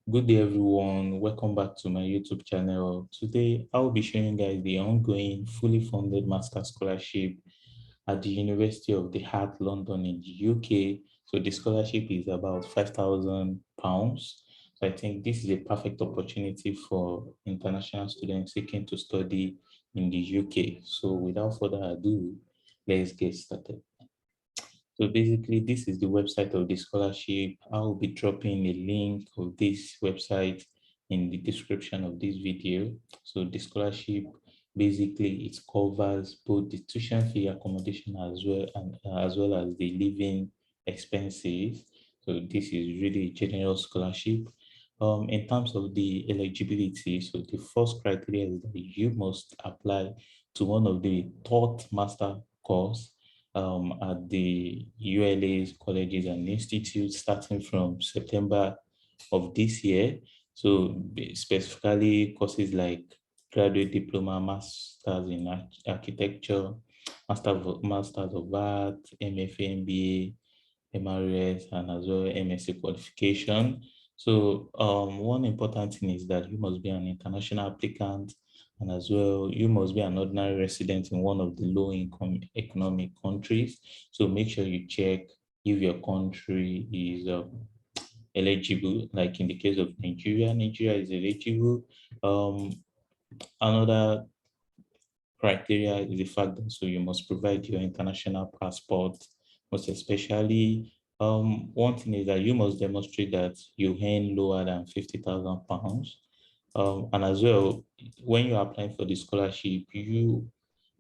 Good day, everyone. Welcome back to my YouTube channel. Today, I'll be showing you guys the ongoing fully funded master scholarship at the University of the Heart, London in the UK. So the scholarship is about £5,000. So I think this is a perfect opportunity for international students seeking to study in the UK. So without further ado, let's get started. So basically, this is the website of the scholarship. I'll be dropping a link of this website in the description of this video. So the scholarship, basically, it covers both the tuition fee accommodation as well as the living expenses. So this is really a general scholarship. In terms of the eligibility, so the first criteria is that you must apply to one of the taught master course at the ULA's colleges and institutes starting from September of this year. So specifically courses like graduate diploma, masters in architecture, masters of art, MFA, MBA, MRS, and as well MSc qualification. So one important thing is that you must be an international applicant, and as well, you must be an ordinary resident in one of the low-income economic countries. So make sure you check if your country is eligible. Like in the case of Nigeria, Nigeria is eligible. Um, Another criteria is the fact that so you must provide your international passport, most especially. One thing is that you must demonstrate that you earn lower than £50,000. And as well, when you're applying for the scholarship, you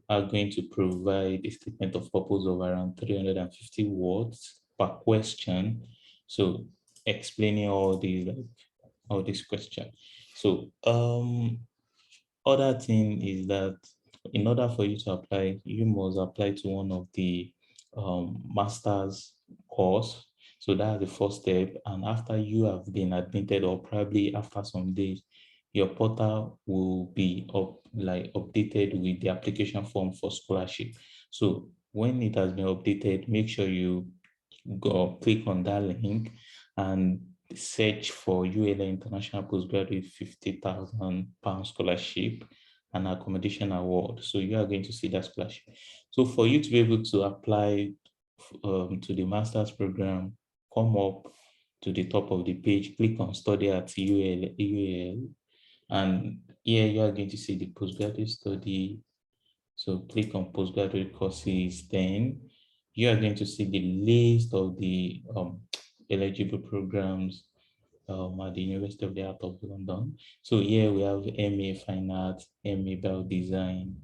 are going to provide a statement of purpose of around 350 words per question. So explaining all these questions. So other thing is that in order for you to apply, you must apply to one of the master's course. So that's the first step. And after you have been admitted, or probably after some days, your portal will be updated with the application form for scholarship. So when it has been updated, make sure you go click on that link and search for ULA International Postgraduate £50,000 scholarship and accommodation award. So you are going to see that scholarship. So for you to be able to apply to the master's program, come up to the top of the page, click on study at UAL, and here you are going to see the postgraduate study. So click on postgraduate courses, then you are going to see the list of the eligible programs at the University of the Art of London. So here we have MA Fine Arts, MA Bio Design,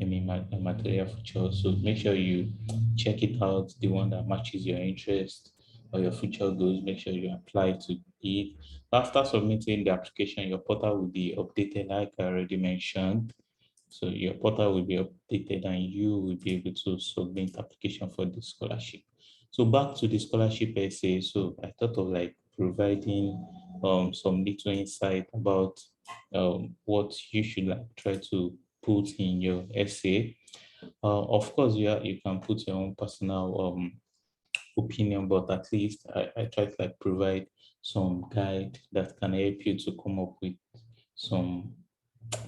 MA Material Future. So make sure you check it out, the one that matches your interest or your future goals. Make sure you apply to it. After submitting the application, your portal will be updated, like I already mentioned. So your portal will be updated and you will be able to submit application for the scholarship. So back to the scholarship essay. So I thought of like providing some little insight about what you should like try to put in your essay. Of course, you can put your own personal opinion, but at least I try to like provide some guide that can help you to come up with some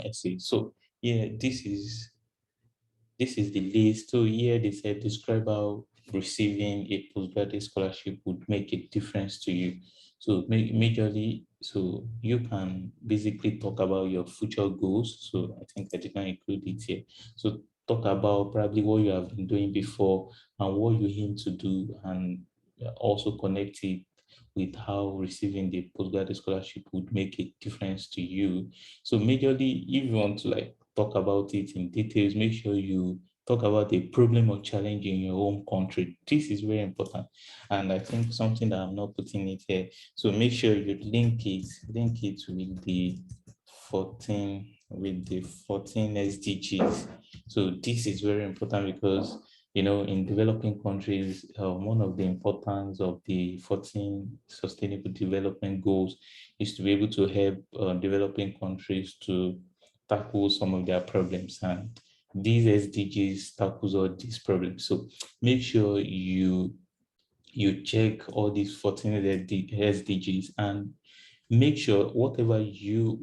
essay. So yeah, this is the list. So here they said describe how receiving a postgraduate scholarship would make a difference to you. So majorly, so you can basically talk about your future goals. So I think I did not include it here. So talk about probably what you have been doing before and what you aim to do, and also connect it with how receiving the postgraduate scholarship would make a difference to you. So majorly, if you want to like talk about it in details, make sure you talk about a problem or challenge in your own country. This is very important. And I think something that I'm not putting it here. So make sure you link it with the 14 SDGs. So this is very important because in developing countries, one of the importance of the 14 sustainable development goals is to be able to help developing countries to tackle some of their problems, and these SDGs tackles all these problems. So make sure you check all these 14 SDGs, and make sure whatever you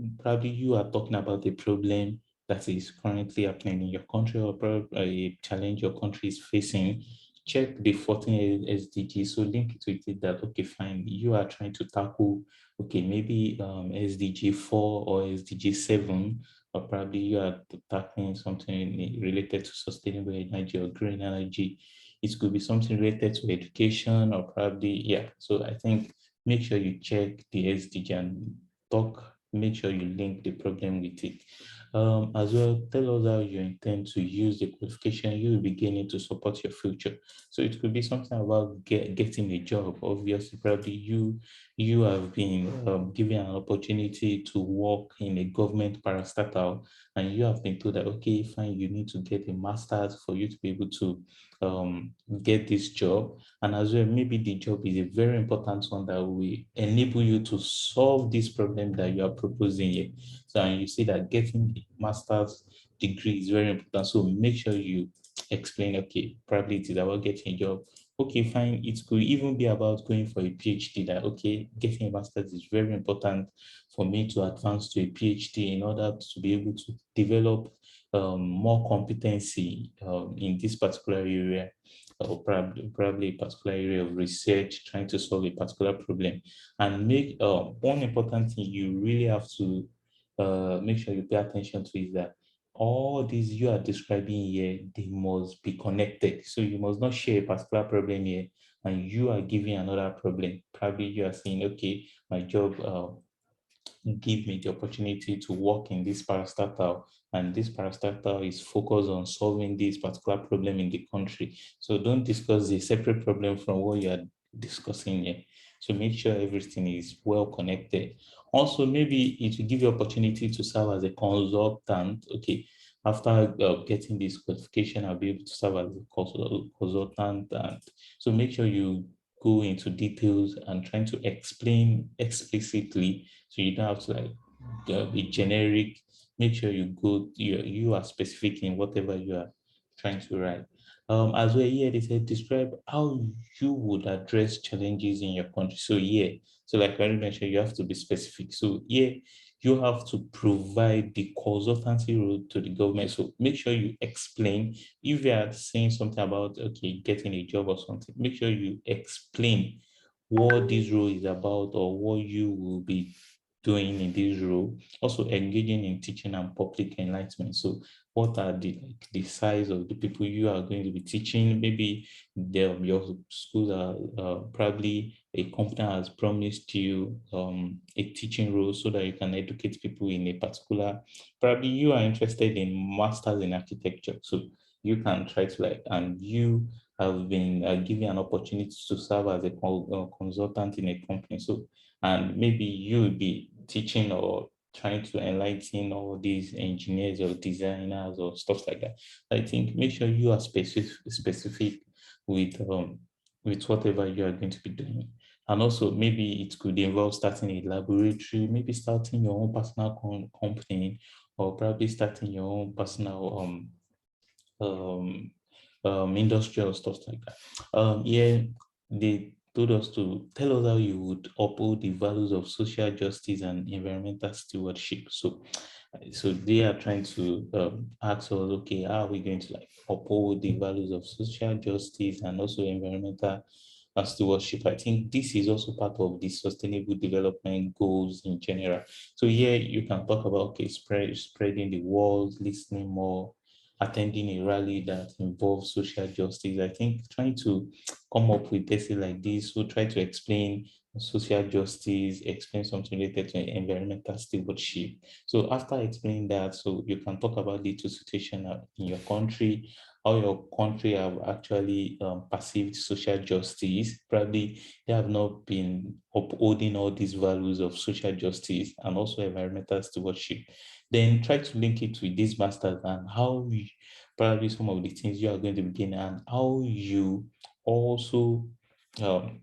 are talking about a problem that is currently happening in your country, or probably a challenge your country is facing, check the 14 SDG. So link it with it that, okay, fine, you are trying to tackle, okay, maybe SDG 4 or SDG 7, or probably you are tackling something related to sustainable energy or green energy. It could be something related to education, or probably, yeah. So I think make sure you check the SDG and make sure you link the problem with it. As well, tell us how you intend to use the qualification you will be gaining to support your future. So it could be something about getting a job. Obviously, probably you have been given an opportunity to work in a government parastatal, and you have been told that, okay, fine, you need to get a master's for you to be able to get this job. And as well, maybe the job is a very important one that will enable you to solve this problem that you are proposing here. So, and you see that getting a master's degree is very important. So make sure you explain, okay, probably it is about getting a job. Okay, fine. It could even be about going for a PhD, that, okay, getting a master's is very important for me to advance to a PhD in order to be able to develop more competency in this particular area, or probably a particular area of research, trying to solve a particular problem. And make one important thing you really have to make sure you pay attention to is that all these you are describing here, they must be connected. So you must not share a particular problem here and you are giving another problem. Probably you are saying, okay, my job give me the opportunity to work in this parastatal, and this parastatal is focused on solving this particular problem in the country. So don't discuss a separate problem from what you are discussing here. So make sure everything is well connected. Also, maybe it will give you opportunity to serve as a consultant. Okay, after getting this qualification, I'll be able to serve as a consultant. And so make sure you go into details and trying to explain explicitly, so you don't have to like be generic. Make sure you are specific in whatever you are trying to write. As well, here they said describe how you would address challenges in your country. So yeah, so like I already mentioned, you have to be specific. So yeah, you have to provide the consultancy role to the government. So make sure you explain. If you are saying something about, okay, getting a job or something, make sure you explain what this role is about or what you will be doing in this role. Also engaging in teaching and public enlightenment. So what are the size of the people you are going to be teaching? Maybe your schools are probably a company has promised you a teaching role so that you can educate people in a particular, probably you are interested in masters in architecture. So you can try to like, and you have been given an opportunity to serve as a consultant in a company. So, and maybe you will be teaching or trying to enlighten all these engineers or designers or stuff like that. I think make sure you are specific with whatever you are going to be doing. And also maybe it could involve starting a laboratory, maybe starting your own personal company, or probably starting your own personal um, industrial stuff like that. Yeah, they told us to tell us how you would uphold the values of social justice and environmental stewardship. So they are trying to ask us, okay, how are we going to like uphold the values of social justice and also environmental stewardship? I think this is also part of the sustainable development goals in general. So here you can talk about, okay, spreading the word, listening more, attending a rally that involves social justice. I think trying to come up with essay like this will try to explain social justice, explain something related to environmental stewardship. So after explaining that, so you can talk about the two situation in your country, how your country have actually perceived social justice. Probably they have not been upholding all these values of social justice and also environmental stewardship. Then try to link it with these masters and probably some of the things you are going to begin and how you also um,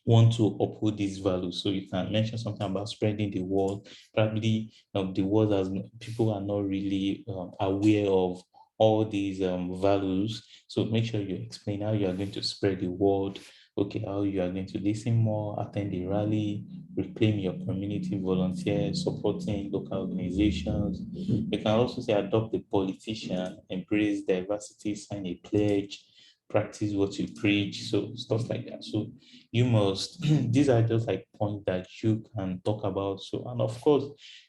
want to uphold these values. So you can mention something about spreading the word. Probably the word as people are not really aware of all these values. So make sure you explain how you are going to spread the word. okay, how you are going to listen more, attend the rally, reclaim your community, volunteer, supporting local organizations. You can also say adopt a politician, embrace diversity, sign a pledge, practice what you preach, so stuff like that. So you must, these are just like points that you can talk about. So, and of course,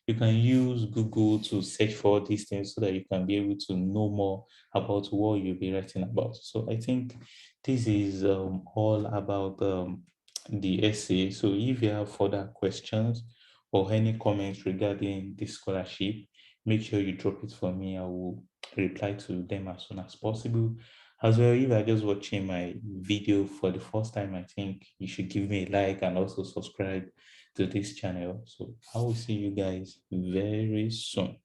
you can use Google to search for these things so that you can be able to know more about what you'll be writing about. So I think this is all about the essay. So if you have further questions or any comments regarding this scholarship, make sure you drop it for me. I will reply to them as soon as possible. As well, if you're just watching my video for the first time, I think you should give me a like and also subscribe to this channel. So I will see you guys very soon.